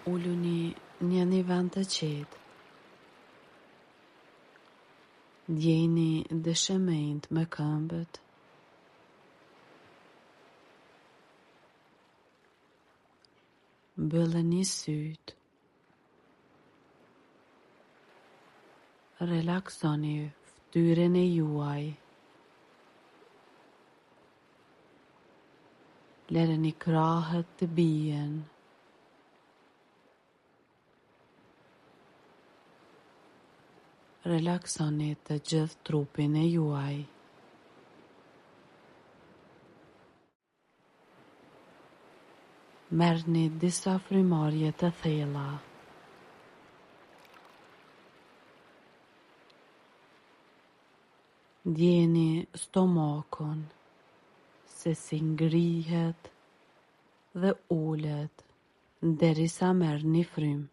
Uluni një vend të qetë. Ndjeni dëshemënt me këmbët. Mbylleni sytë. Relaksoni fytyrën e juaj. Lëreni krahët të bien. Relaksoni të gjithë trupin e juaj. Merrni disa frymëmarrje të thella. Ndjeni stomakun se si ngrihet dhe ulet derisa merrni frymë.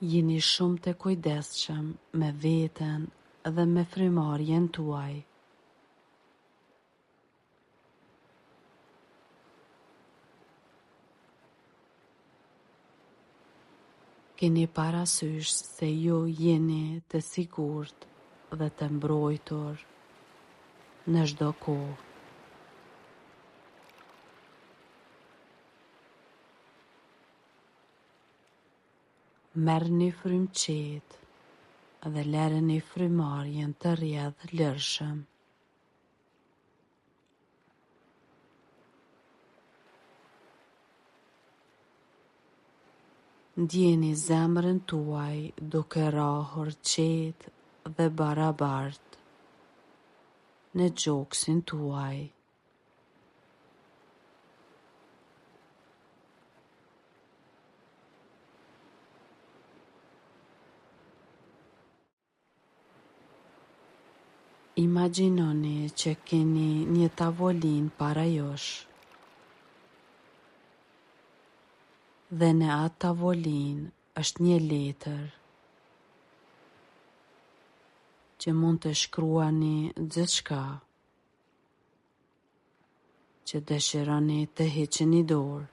Jeni shumë të kujdesshëm me veten dhe me frymëmarrjen tuaj. Keni parasysh se ju jeni të sigurt dhe të mbrojtur në çdo kohë. Merrni frymë qetë dhe lëreni frymëmarrjen të rrjedhë lirshëm. Ndjeni zemrën tuaj duke rrahur qetë dhe barabartë në gjoksin tuaj. Imagjinoni që keni një tavolinë para jush. Dhe në atë tavolinë është një letër që mund të shkruani gjithçka që dëshironi të heqeni dorë.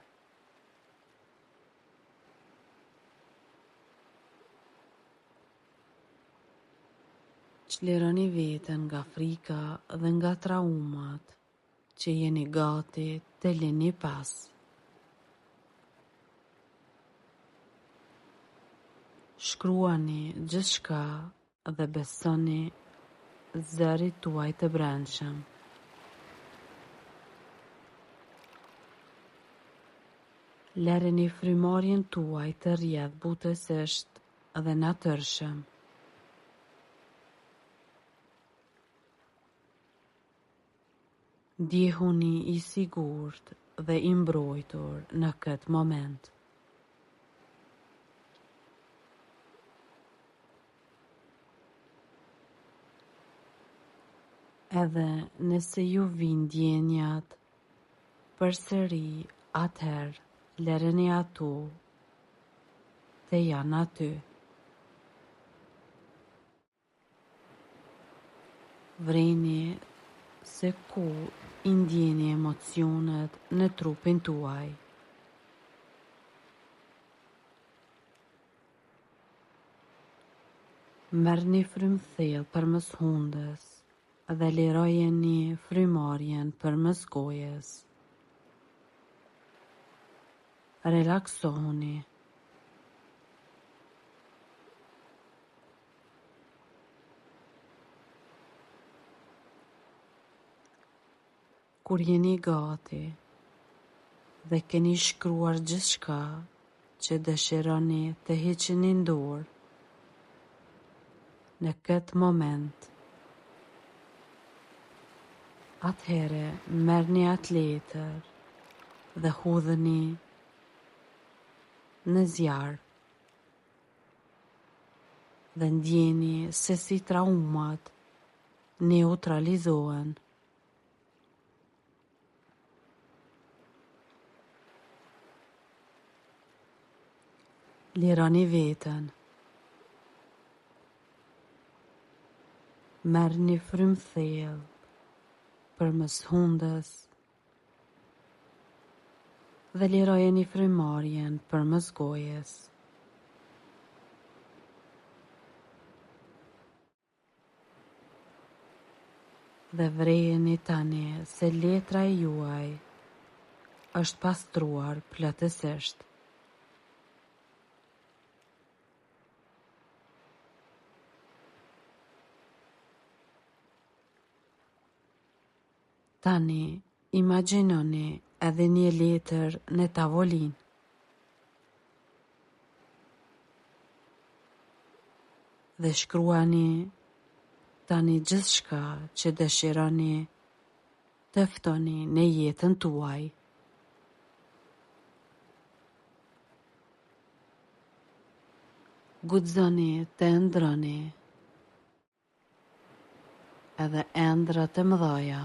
Çlironi veten nga frika dhe nga traumat që jeni gati të lini pas. Shkruani gjithçka dhe besoni zërit tuaj të brendshëm. Lëreni frymëmarrjen tuaj të rrjedhë butësisht dhe natyrshëm. Ndjehuni i sigurt dhe i mbrojtur në këtë moment. Edhe nëse ju vijnë ndjenjat përsëri, atëherë lëreni ato të janë aty. Vreni se ku i ndjeni emocionet në trupin tuaj. Merrni frymë thellë përmes hundës dhe lirojeni frymëmarrjen përmes gojës. Relaksohuni. Kur jeni gati dhe keni shkruar gjithçka që dëshironi të heqeni dorë, në këtë moment, atëhere merrni atë letër dhe hudheni në zjarr dhe ndjeni se si traumat neutralizohen. Lironi veten. Merrni frymë thellë përmes hundës dhe lirojeni frymarrjen përmes gojës. Dhe vrejeni tani se letra e juaj është pastruar plotësisht. Tani, imagjinoni edhe një letër në tavolinë. Dhe shkruani tani gjithçka që dëshironi të ftoni në jetën tuaj. Guxoni të ëndrroni edhe ëndra të mëdha.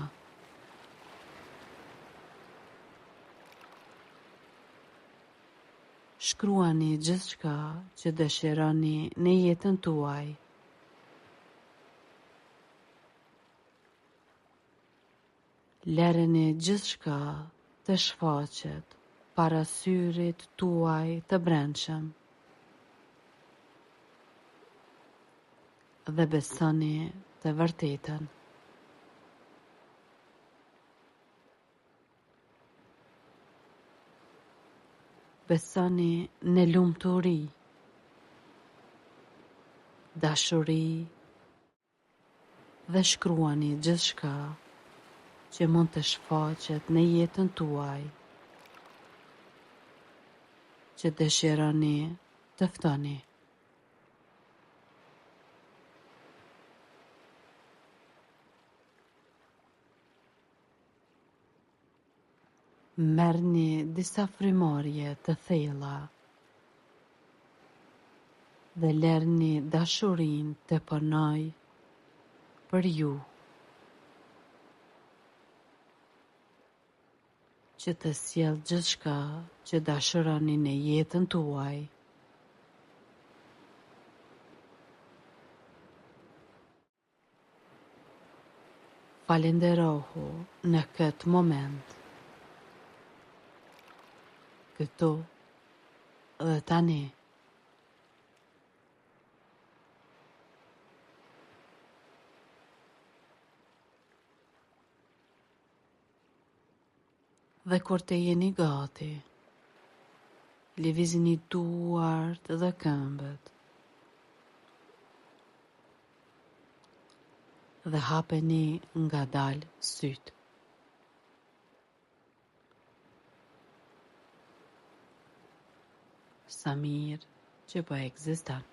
Shkruani gjithçka që dëshironi në jetën tuaj. Lëreni gjithçka të shfaqet para syrit tuaj të brendshëm. Dhe besoni të vërtetën. Besoni në lumturi, dashuri dhe shkruani gjithçka që mund të shfaqet në jetën tuaj, që dëshironi të ftoni. Merrni disa frymarrje të thella dhe lërni dashurinë të punoj për ju, që të sjellë gjithçka që dashuroni në jetën tuaj. Falenderohu në këtë moment, këtu dhe tani. Dhe kur të jeni gati, lëvizni duart dhe këmbët dhe hapeni ngadalë sytë. Sa mirë që po ekziston.